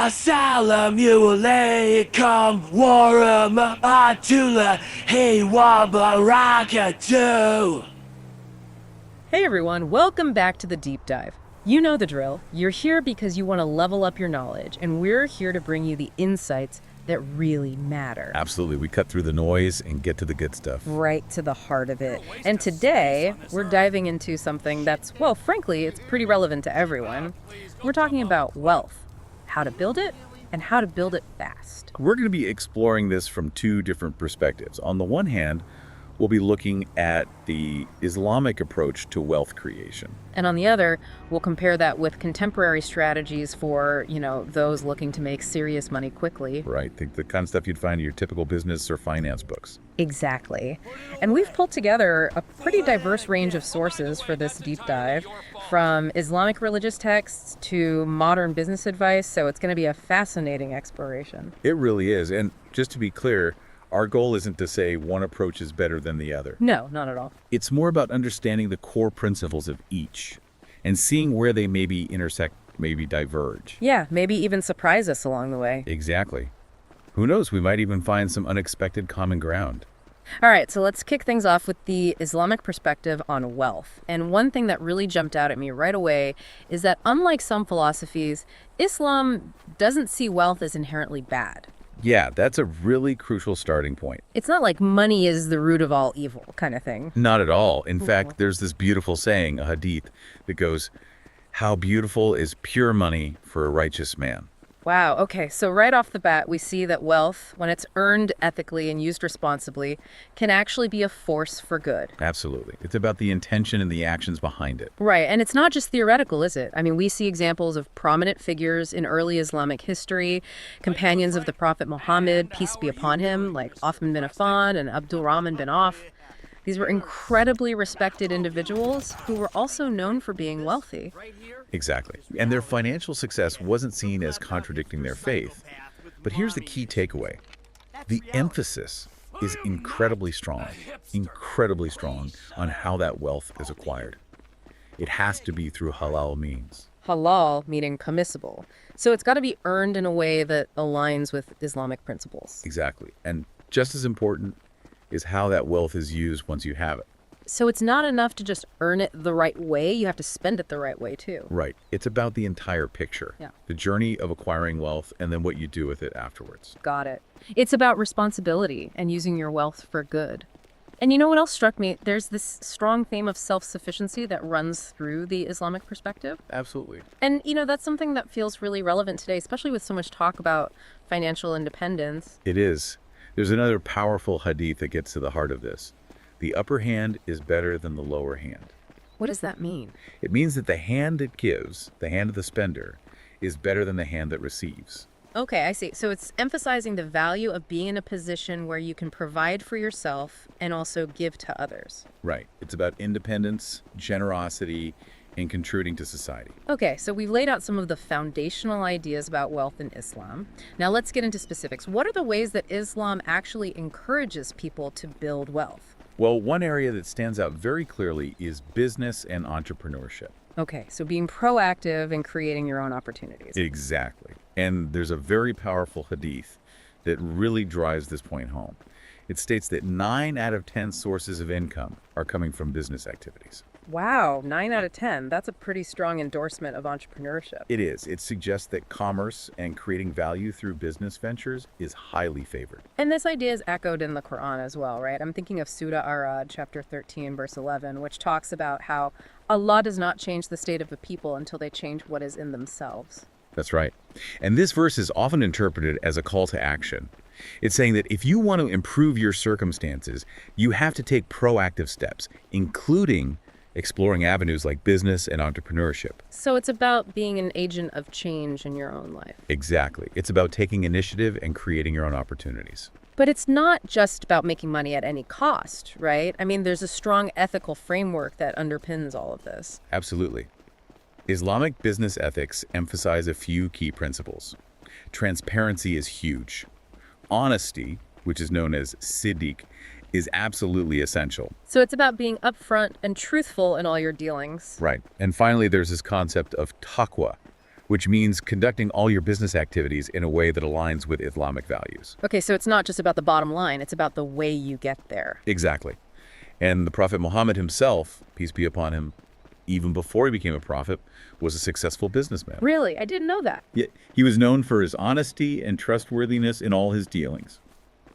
Assalamu alaikum wa rahmatullahi wa barakatuh. Hey everyone, welcome back to the Deep Dive. You know the drill. You're here because you want to level up your knowledge, and we're here to bring you the insights that really matter. Absolutely. We cut through the noise and get to the good stuff. Right to the heart of it. And today, we're diving into something that's, well, frankly, it's pretty relevant to everyone. We're talking about wealth, how to build it, and how to build it fast. We're going to be exploring this from two different perspectives. On the one hand, we'll be looking at the Islamic approach to wealth creation. And on the other, we'll compare that with contemporary strategies for, those looking to make serious money quickly. Right, the kind of stuff you'd find in your typical business or finance books. Exactly. And we've pulled together a pretty diverse range of sources for this deep dive, from Islamic religious texts to modern business advice, so it's going to be a fascinating exploration. It really is. And just to be clear, our goal isn't to say one approach is better than the other. No, not at all. It's more about understanding the core principles of each and seeing where they maybe intersect, maybe diverge. Yeah, maybe even surprise us along the way. Exactly. Who knows, we might even find some unexpected common ground. All right, so let's kick things off with the Islamic perspective on wealth. And one thing that really jumped out at me right away is that unlike some philosophies, Islam doesn't see wealth as inherently bad. Yeah, that's a really crucial starting point. It's not like money is the root of all evil kind of thing. Not at all. In fact, there's this beautiful saying, a hadith, that goes, "How beautiful is pure money for a righteous man." Wow, okay, so right off the bat, we see that wealth, when it's earned ethically and used responsibly, can actually be a force for good. Absolutely. It's about the intention and the actions behind it. Right, and it's not just theoretical, is it? I mean, we see examples of prominent figures in early Islamic history, companions of the Prophet Muhammad, peace be upon him, like Uthman bin Affan and Abdul Rahman bin Auf. These were incredibly respected individuals who were also known for being wealthy. Exactly. And their financial success wasn't seen as contradicting their faith. But here's the key takeaway. The emphasis is incredibly strong on how that wealth is acquired. It has to be through halal means. Halal meaning permissible. So it's got to be earned in a way that aligns with Islamic principles. Exactly. And just as important is how that wealth is used once you have it. So it's not enough to just earn it the right way. You have to spend it the right way, too. Right. It's about the entire picture. Yeah. The journey of acquiring wealth and then what you do with it afterwards. Got it. It's about responsibility and using your wealth for good. And you know what else struck me? There's this strong theme of self-sufficiency that runs through the Islamic perspective. Absolutely. And, that's something that feels really relevant today, especially with so much talk about financial independence. It is. There's another powerful hadith that gets to the heart of this. The upper hand is better than the lower hand. What does that mean? It means that the hand that gives, the hand of the spender, is better than the hand that receives. Okay, I see. So it's emphasizing the value of being in a position where you can provide for yourself and also give to others. Right. It's about independence, generosity, and contributing to society. Okay, so we've laid out some of the foundational ideas about wealth in Islam. Now let's get into specifics. What are the ways that Islam actually encourages people to build wealth? Well, one area that stands out very clearly is business and entrepreneurship. Okay, so being proactive and creating your own opportunities. Exactly. And there's a very powerful hadith that really drives this point home. It states that 9 out of 10 sources of income are coming from business activities. Wow, 9 out of 10. That's a pretty strong endorsement of entrepreneurship. It is. It suggests that commerce and creating value through business ventures is highly favored. And this idea is echoed in the Quran as well, right? I'm thinking of Surah Arad, chapter 13, verse 11, which talks about how Allah does not change the state of a people until they change what is in themselves. That's right. And this verse is often interpreted as a call to action. It's saying that if you want to improve your circumstances, you have to take proactive steps, including exploring avenues like business and entrepreneurship. So it's about being an agent of change in your own life. Exactly. It's about taking initiative and creating your own opportunities. But it's not just about making money at any cost, right? I mean, there's a strong ethical framework that underpins all of this. Absolutely. Islamic business ethics emphasize a few key principles. Transparency is huge. Honesty, which is known as siddiq, is absolutely essential. So it's about being upfront and truthful in all your dealings. Right. And finally, there's this concept of taqwa, which means conducting all your business activities in a way that aligns with Islamic values. Okay, so it's not just about the bottom line, it's about the way you get there. Exactly. And the Prophet Muhammad himself, peace be upon him, even before he became a prophet, was a successful businessman. Really? I didn't know that. Yet he was known for his honesty and trustworthiness in all his dealings.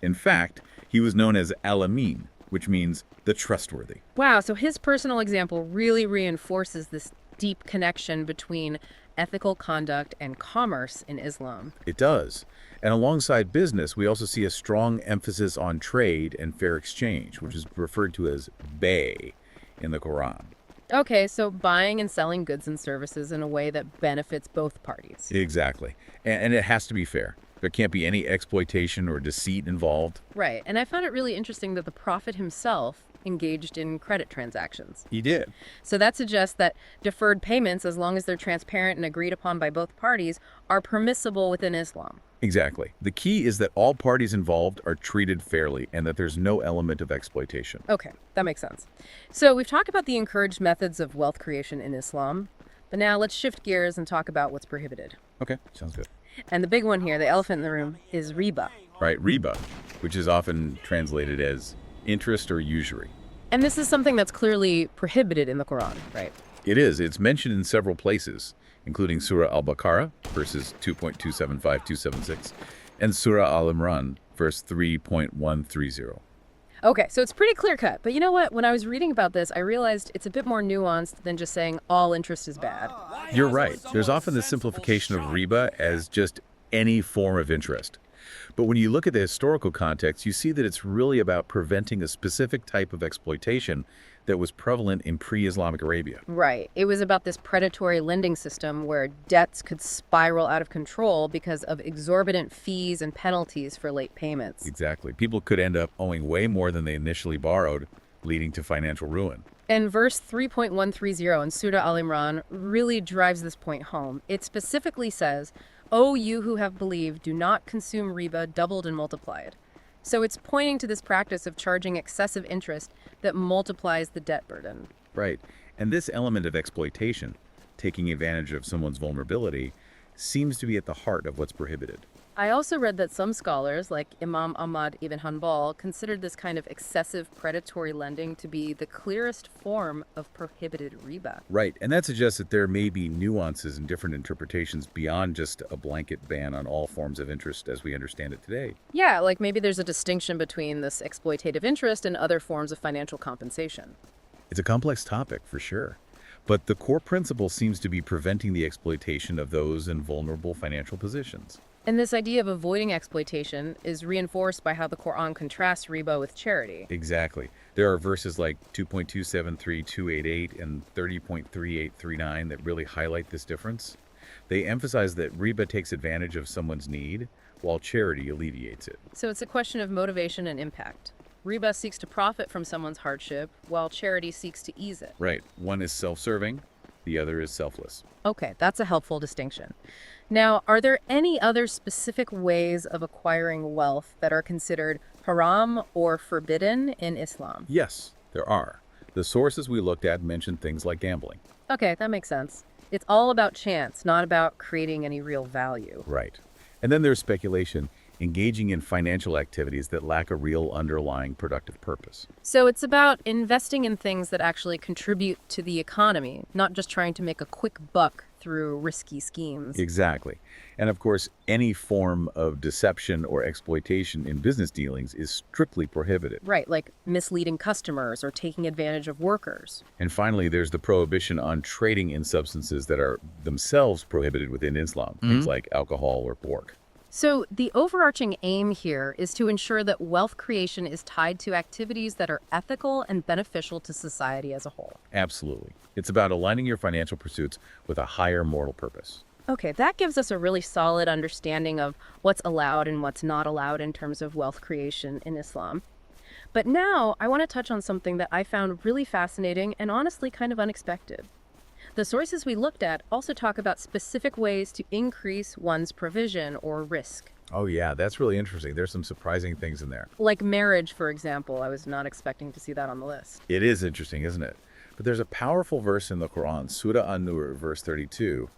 In fact, he was known as Al-Amin, which means the trustworthy. Wow, so his personal example really reinforces this deep connection between ethical conduct and commerce in Islam. It does. And alongside business, we also see a strong emphasis on trade and fair exchange, which is referred to as bay in the Quran. Okay, so buying and selling goods and services in a way that benefits both parties. Exactly. And it has to be fair. There can't be any exploitation or deceit involved. Right, and I found it really interesting that the Prophet himself engaged in credit transactions. He did. So that suggests that deferred payments, as long as they're transparent and agreed upon by both parties, are permissible within Islam. Exactly. The key is that all parties involved are treated fairly and that there's no element of exploitation. Okay, that makes sense. So we've talked about the encouraged methods of wealth creation in Islam, but now let's shift gears and talk about what's prohibited. Okay, sounds good. And the big one here, the elephant in the room, is riba. Right, riba, which is often translated as interest or usury. And this is something that's clearly prohibited in the Quran, right? It is. It's mentioned in several places, including Surah Al-Baqarah, verses 2.275-276, and Surah Al-Imran, verse 3.130. Okay, so it's pretty clear-cut. But you know what? When I was reading about this, I realized it's a bit more nuanced than just saying all interest is bad. You're right. There's often the simplification of riba as just any form of interest. But when you look at the historical context, you see that it's really about preventing a specific type of exploitation that was prevalent in pre-Islamic Arabia. Right. It was about this predatory lending system where debts could spiral out of control because of exorbitant fees and penalties for late payments. Exactly. People could end up owing way more than they initially borrowed, leading to financial ruin. And verse 3.130 in Surah Al-Imran really drives this point home. It specifically says, "O you who have believed, do not consume riba doubled and multiplied." So it's pointing to this practice of charging excessive interest that multiplies the debt burden. Right. And this element of exploitation, taking advantage of someone's vulnerability, seems to be at the heart of what's prohibited. I also read that some scholars, like Imam Ahmad ibn Hanbal, considered this kind of excessive predatory lending to be the clearest form of prohibited riba. Right. And that suggests that there may be nuances and different interpretations beyond just a blanket ban on all forms of interest as we understand it today. Yeah, like maybe there's a distinction between this exploitative interest and other forms of financial compensation. It's a complex topic, for sure. But the core principle seems to be preventing the exploitation of those in vulnerable financial positions. And this idea of avoiding exploitation is reinforced by how the Quran contrasts riba with charity. Exactly. There are verses like 2.273-288 and 30.3839 that really highlight this difference. They emphasize that riba takes advantage of someone's need, while charity alleviates it. So it's a question of motivation and impact. Riba seeks to profit from someone's hardship, while charity seeks to ease it. Right. One is self-serving, the other is selfless. Okay, that's a helpful distinction. Now, are there any other specific ways of acquiring wealth that are considered haram or forbidden in Islam? Yes, there are. The sources we looked at mention things like gambling. Okay, that makes sense. It's all about chance, not about creating any real value. Right. And then there's speculation, engaging in financial activities that lack a real underlying productive purpose. So it's about investing in things that actually contribute to the economy, not just trying to make a quick buck through risky schemes. Exactly. And of course, any form of deception or exploitation in business dealings is strictly prohibited. Right, like misleading customers or taking advantage of workers. And finally, there's the prohibition on trading in substances that are themselves prohibited within Islam, things like alcohol or pork. So the overarching aim here is to ensure that wealth creation is tied to activities that are ethical and beneficial to society as a whole. Absolutely. It's about aligning your financial pursuits with a higher moral purpose. Okay, that gives us a really solid understanding of what's allowed and what's not allowed in terms of wealth creation in Islam. But now I want to touch on something that I found really fascinating and honestly kind of unexpected. The sources we looked at also talk about specific ways to increase one's provision or risk. Oh yeah, that's really interesting. There's some surprising things in there. Like marriage, for example. I was not expecting to see that on the list. It is interesting, isn't it? But there's a powerful verse in the Quran, Surah An-Nur, verse 32,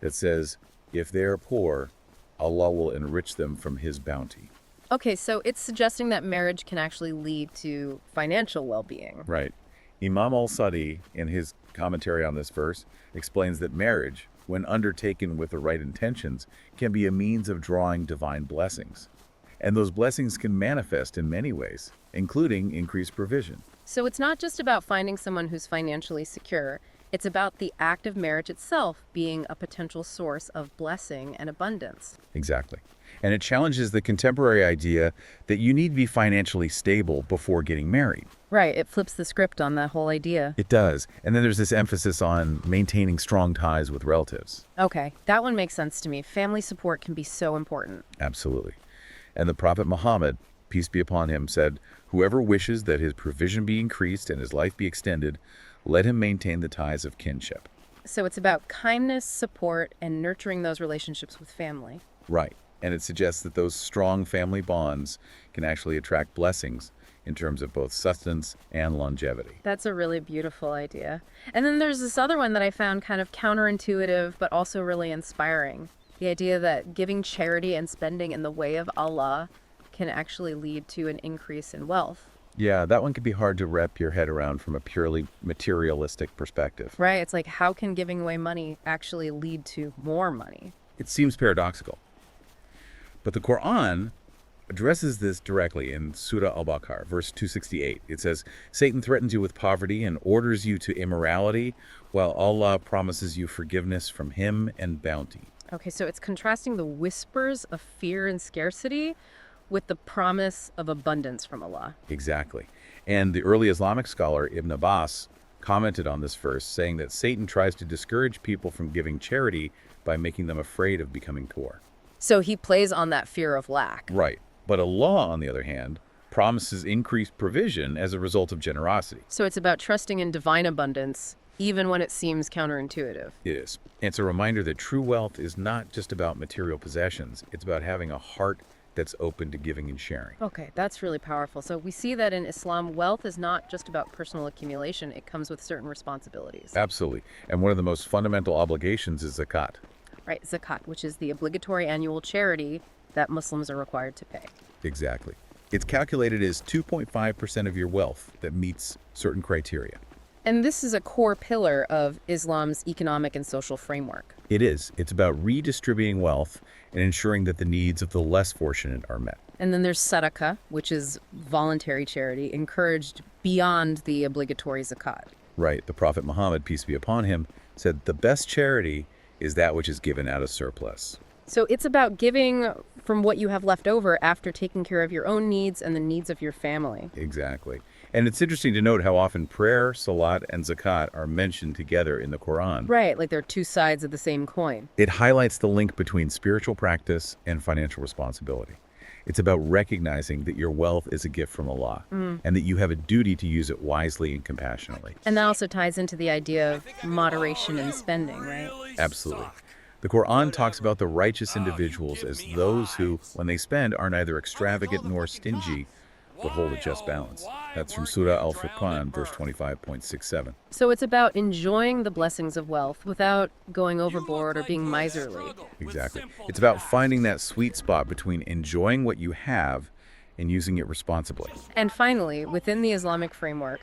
that says, if they are poor, Allah will enrich them from his bounty. Okay, so it's suggesting that marriage can actually lead to financial well-being. Right. Imam al-Sadi, in his commentary on this verse, explains that marriage, when undertaken with the right intentions, can be a means of drawing divine blessings. And those blessings can manifest in many ways, including increased provision. So it's not just about finding someone who's financially secure. It's about the act of marriage itself being a potential source of blessing and abundance. Exactly. And it challenges the contemporary idea that you need to be financially stable before getting married. Right, it flips the script on that whole idea. It does. And then there's this emphasis on maintaining strong ties with relatives. Okay, that one makes sense to me. Family support can be so important. Absolutely. And the Prophet Muhammad, peace be upon him, said, "Whoever wishes that his provision be increased and his life be extended, let him maintain the ties of kinship." So it's about kindness, support, and nurturing those relationships with family. Right. And it suggests that those strong family bonds can actually attract blessings in terms of both sustenance and longevity. That's a really beautiful idea. And then there's this other one that I found kind of counterintuitive, but also really inspiring. The idea that giving charity and spending in the way of Allah can actually lead to an increase in wealth. Yeah, that one can be hard to wrap your head around from a purely materialistic perspective. Right? It's like, how can giving away money actually lead to more money? It seems paradoxical. But the Quran addresses this directly in Surah Al-Baqarah, verse 268. It says, "Satan threatens you with poverty and orders you to immorality, while Allah promises you forgiveness from him and bounty." Okay, so it's contrasting the whispers of fear and scarcity with the promise of abundance from Allah. Exactly. And the early Islamic scholar Ibn Abbas commented on this verse, saying that Satan tries to discourage people from giving charity by making them afraid of becoming poor. So he plays on that fear of lack. Right. But Allah, on the other hand, promises increased provision as a result of generosity. So it's about trusting in divine abundance, even when it seems counterintuitive. It is. It's a reminder that true wealth is not just about material possessions. It's about having a heart that's open to giving and sharing. Okay, that's really powerful. So we see that in Islam, wealth is not just about personal accumulation. It comes with certain responsibilities. Absolutely. And one of the most fundamental obligations is zakat. Right, zakat, which is the obligatory annual charity that Muslims are required to pay. Exactly. It's calculated as 2.5% of your wealth that meets certain criteria. And this is a core pillar of Islam's economic and social framework. It is. It's about redistributing wealth and ensuring that the needs of the less fortunate are met. And then there's sadaqah, which is voluntary charity, encouraged beyond the obligatory zakat. Right. The Prophet Muhammad, peace be upon him, said the best charity is that which is given out of surplus. So it's about giving from what you have left over after taking care of your own needs and the needs of your family. Exactly. And it's interesting to note how often prayer, salat, and zakat are mentioned together in the Quran. Right, like they're two sides of the same coin. It highlights the link between spiritual practice and financial responsibility. It's about recognizing that your wealth is a gift from Allah and that you have a duty to use it wisely and compassionately. And that also ties into the idea of moderation in spending, right? Absolutely. The Quran talks about the righteous individuals as those who, when they spend, are neither extravagant nor stingy, but hold a just balance. That's from Surah Al-Furqan, verse 25.67. So it's about enjoying the blessings of wealth without going overboard or being miserly. Exactly. It's about finding that sweet spot between enjoying what you have and using it responsibly. And finally, within the Islamic framework,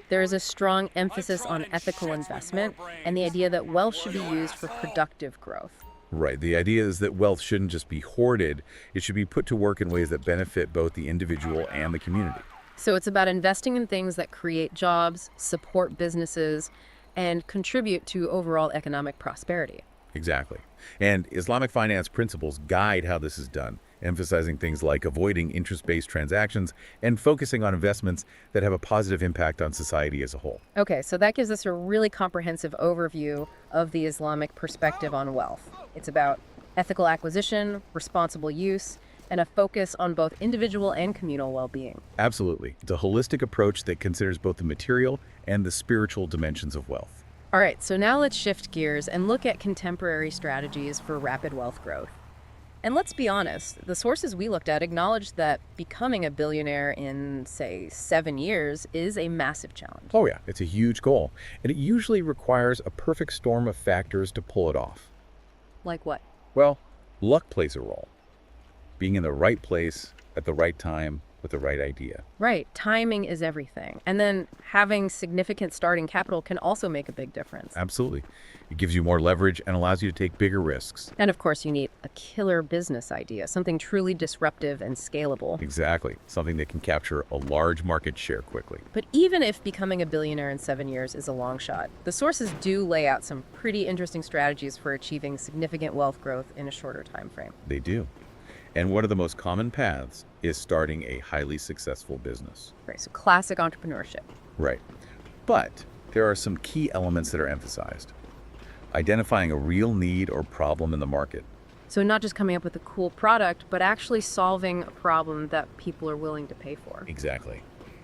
there is a strong emphasis on ethical investment and the idea that wealth should be used for productive growth. Right. The idea is that wealth shouldn't just be hoarded. It should be put to work in ways that benefit both the individual and the community. So it's about investing in things that create jobs, support businesses, and contribute to overall economic prosperity. Exactly. And Islamic finance principles guide how this is done, emphasizing things like avoiding interest-based transactions and focusing on investments that have a positive impact on society as a whole. Okay, so that gives us a really comprehensive overview of the Islamic perspective on wealth. It's about ethical acquisition, responsible use, and a focus on both individual and communal well-being. Absolutely. It's a holistic approach that considers both the material and the spiritual dimensions of wealth. All right, so now let's shift gears and look at contemporary strategies for rapid wealth growth. And let's be honest, the sources we looked at acknowledged that becoming a billionaire in, say, 7 years is a massive challenge. Oh yeah, it's a huge goal, and it usually requires a perfect storm of factors to pull it off. Like what? Well, luck plays a role. Being in the right place at the right time with the right idea. Right. Timing is everything. And then having significant starting capital can also make a big difference. Absolutely. It gives you more leverage and allows you to take bigger risks. And of course, you need a killer business idea, something truly disruptive and scalable. Exactly. Something that can capture a large market share quickly. But even if becoming a billionaire in 7 years is a long shot, the sources do lay out some pretty interesting strategies for achieving significant wealth growth in a shorter time frame. They do. And one of the most common paths is starting a highly successful business. Right, so classic entrepreneurship. Right. But there are some key elements that are emphasized. Identifying a real need or problem in the market. So not just coming up with a cool product, but actually solving a problem that people are willing to pay for. Exactly.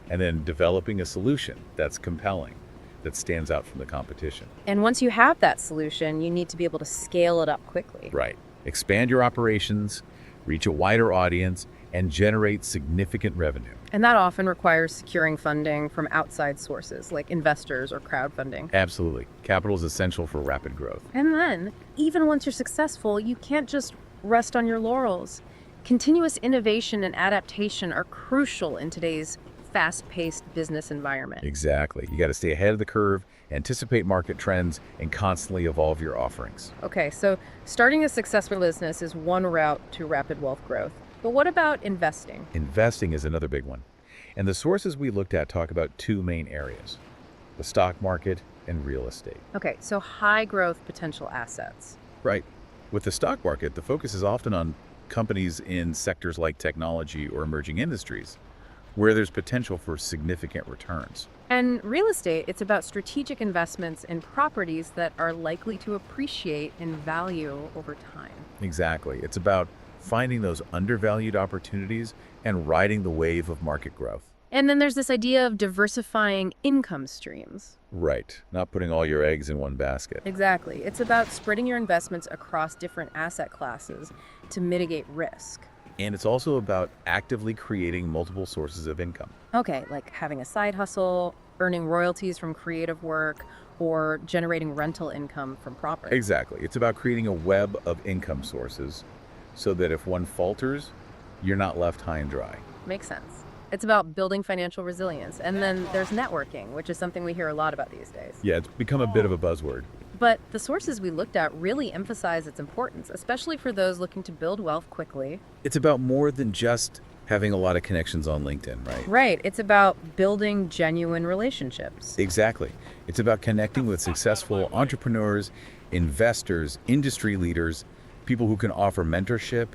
And then developing a solution that's compelling, that stands out from the competition. And once you have that solution, you need to be able to scale it up quickly. Right. Expand your operations, reach a wider audience, and generate significant revenue. And that often requires securing funding from outside sources like investors or crowdfunding. Absolutely. Capital is essential for rapid growth. And then, even once you're successful, you can't just rest on your laurels. Continuous innovation and adaptation are crucial in today's fast-paced business environment. Exactly. You got to stay ahead of the curve, anticipate market trends, and constantly evolve your offerings. Okay, so starting a successful business is one route to rapid wealth growth. But what about investing? Investing is another big one. And the sources we looked at talk about two main areas, the stock market and real estate. Okay, so high growth potential assets. Right. With the stock market, the focus is often on companies in sectors like technology or emerging industries, where there's potential for significant returns. And real estate, it's about strategic investments in properties that are likely to appreciate in value over time. Exactly. It's about finding those undervalued opportunities and riding the wave of market growth. And then there's this idea of diversifying income streams. Right. Not putting all your eggs in one basket. Exactly. It's about spreading your investments across different asset classes to mitigate risk. And it's also about actively creating multiple sources of income. Okay, like having a side hustle, earning royalties from creative work, or generating rental income from property. Exactly. It's about creating a web of income sources so that if one falters, you're not left high and dry. Makes sense. It's about building financial resilience. And then there's networking, which is something we hear a lot about these days. Yeah, it's become a bit of a buzzword. But the sources we looked at really emphasize its importance, especially for those looking to build wealth quickly. It's about more than just having a lot of connections on LinkedIn, right? Right. It's about building genuine relationships. Exactly. It's about connecting with successful entrepreneurs, investors, industry leaders, people who can offer mentorship,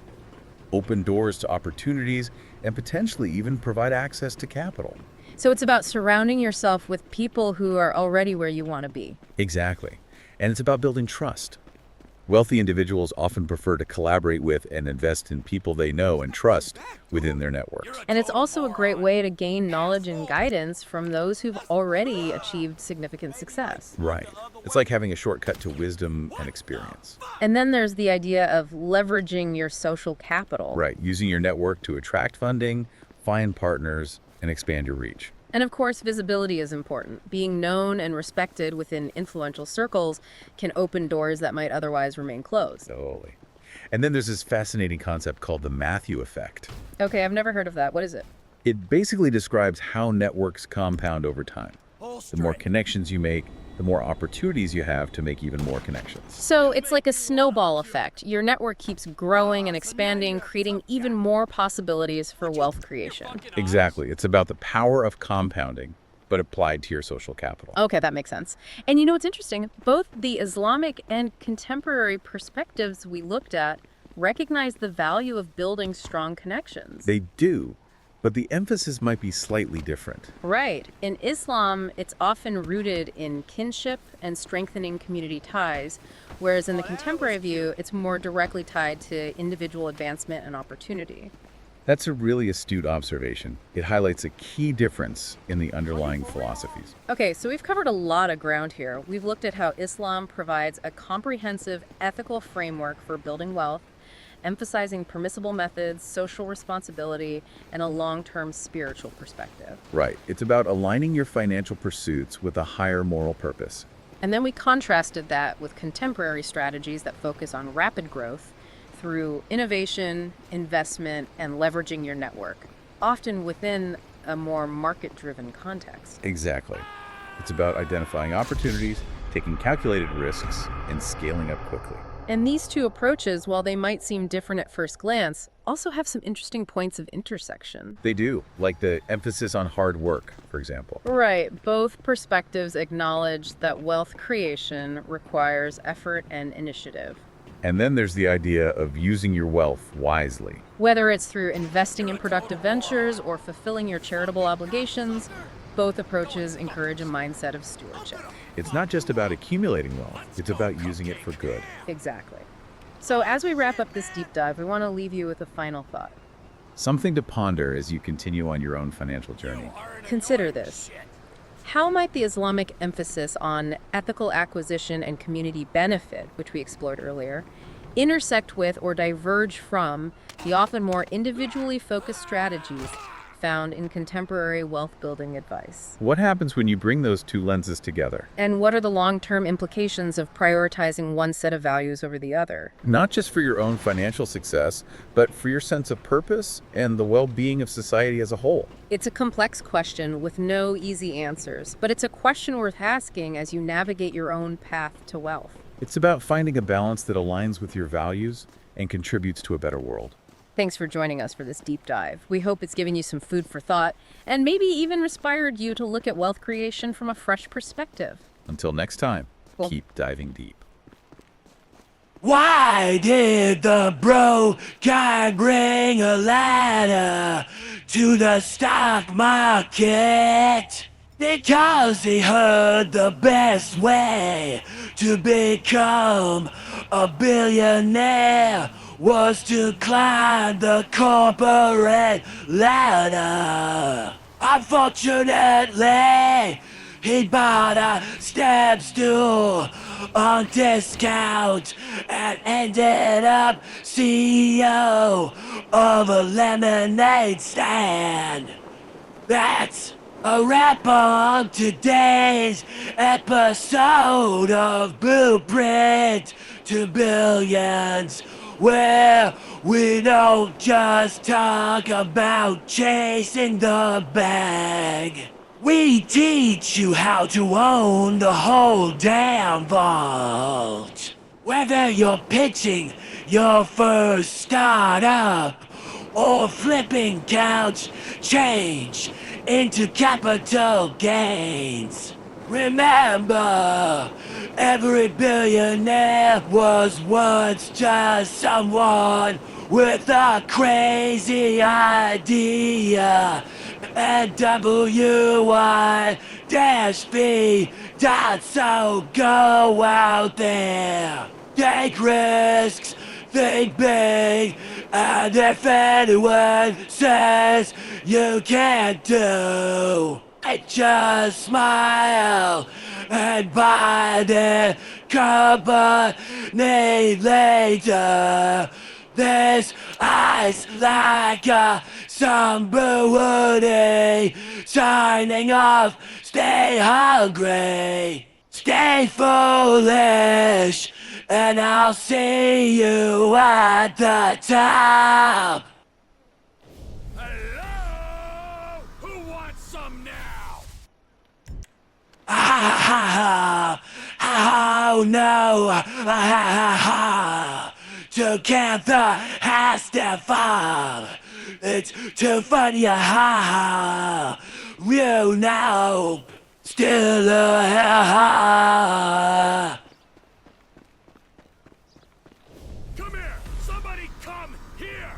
open doors to opportunities, and potentially even provide access to capital. So it's about surrounding yourself with people who are already where you want to be. Exactly. And it's about building trust. Wealthy individuals often prefer to collaborate with and invest in people they know and trust within their networks. And it's also a great way to gain knowledge and guidance from those who've already achieved significant success. Right. It's like having a shortcut to wisdom and experience. And then there's the idea of leveraging your social capital. Right. Using your network to attract funding, find partners, and expand your reach. And of course, visibility is important. Being known and respected within influential circles can open doors that might otherwise remain closed. Totally. And then there's this fascinating concept called the Matthew effect. Okay, I've never heard of that. What is it? It basically describes how networks compound over time. The more connections you make, the more opportunities you have to make even more connections. So it's like a snowball effect. Your network keeps growing and expanding, creating even more possibilities for wealth creation. Exactly. It's about the power of compounding, but applied to your social capital. Okay, that makes sense. And you know what's interesting? Both the Islamic and contemporary perspectives we looked at recognize the value of building strong connections. They do, but the emphasis might be slightly different. Right. In Islam, it's often rooted in kinship and strengthening community ties, whereas in the contemporary view, it's more directly tied to individual advancement and opportunity. That's a really astute observation. It highlights a key difference in the underlying philosophies. Okay, so we've covered a lot of ground here. We've looked at how Islam provides a comprehensive ethical framework for building wealth, emphasizing permissible methods, social responsibility, and a long-term spiritual perspective. Right. It's about aligning your financial pursuits with a higher moral purpose. And then we contrasted that with contemporary strategies that focus on rapid growth through innovation, investment, and leveraging your network, often within a more market-driven context. Exactly. It's about identifying opportunities, taking calculated risks, and scaling up quickly. And these two approaches, while they might seem different at first glance, also have some interesting points of intersection. They do, like the emphasis on hard work, for example. Right. Both perspectives acknowledge that wealth creation requires effort and initiative. And then there's the idea of using your wealth wisely. Whether it's through investing in productive ventures or fulfilling your charitable obligations, both approaches encourage a mindset of stewardship. It's not just about accumulating wealth, it's about using it for good. Exactly. So as we wrap up this deep dive, we want to leave you with a final thought. Something to ponder as you continue on your own financial journey. Consider this. How might the Islamic emphasis on ethical acquisition and community benefit, which we explored earlier, intersect with or diverge from the often more individually focused strategies found in contemporary wealth-building advice? What happens when you bring those two lenses together? And what are the long-term implications of prioritizing one set of values over the other? Not just for your own financial success, but for your sense of purpose and the well-being of society as a whole. It's a complex question with no easy answers, but it's a question worth asking as you navigate your own path to wealth. It's about finding a balance that aligns with your values and contributes to a better world. Thanks for joining us for this deep dive. We hope it's given you some food for thought and maybe even inspired you to look at wealth creation from a fresh perspective. Until next time, Cool. keep diving deep. Why did the broke guy bring a ladder to the stock market? Because he heard the best way to become a billionaire was to climb the corporate ladder. Unfortunately, he bought a step stool on discount and ended up CEO of a lemonade stand. That's a wrap on today's episode of Blueprint to Billions, where we don't just talk about chasing the bag. We teach you how to own the whole damn vault. Whether you're pitching your first startup or flipping couch change into capital gains. Remember, every billionaire was once just someone with a crazy idea. And WI-V. So go out there, take risks, think big, and if anyone says you can't do it, just smile and buy the company later. This ice like a summer woody, signing off, stay hungry, stay foolish, and I'll see you at the top. Hello? Who wants some now? Oh no, together has to fall. It's too funny, you know, still Come here! Somebody come here!